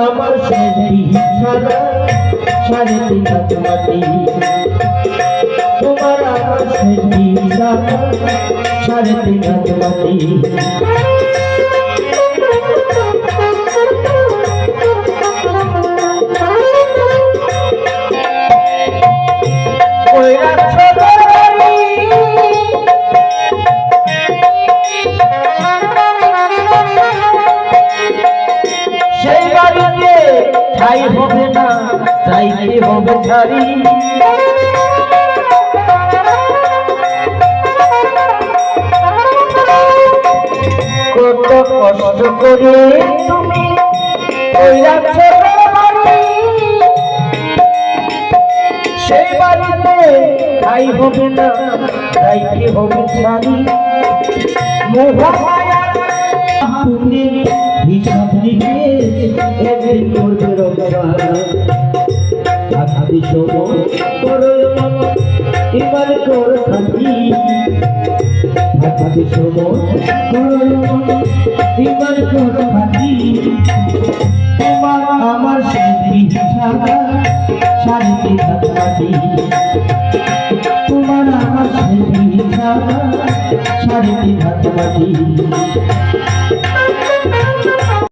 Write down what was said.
আমার স্মৃতি ছাড়া সাড়ে তিন হাত মাটি। তোমার আমার স্মৃতি ছাড়া সাড়ে তিন হাত মাটি। সেই বাড়িতে ঠাই হবে না, চাইতে হবে ছাড়ি। কত কষ্ট করে তুমি সেই বাড়িতে ঠাই হবে না, চাইতে হবে ছাড়ি। তুমি হিসাব লিখে একদিন করবে রক্ষা। থাকি সময় করো এবার কর থাকি। থাকি সময় করো এবার কর থাকি। তোমার আমার স্মৃতি ছাড়া সাড়ে তিন হাত মাটি। তোমার আমার স্মৃতি ছাড়া সাড়ে তিন হাত মাটি।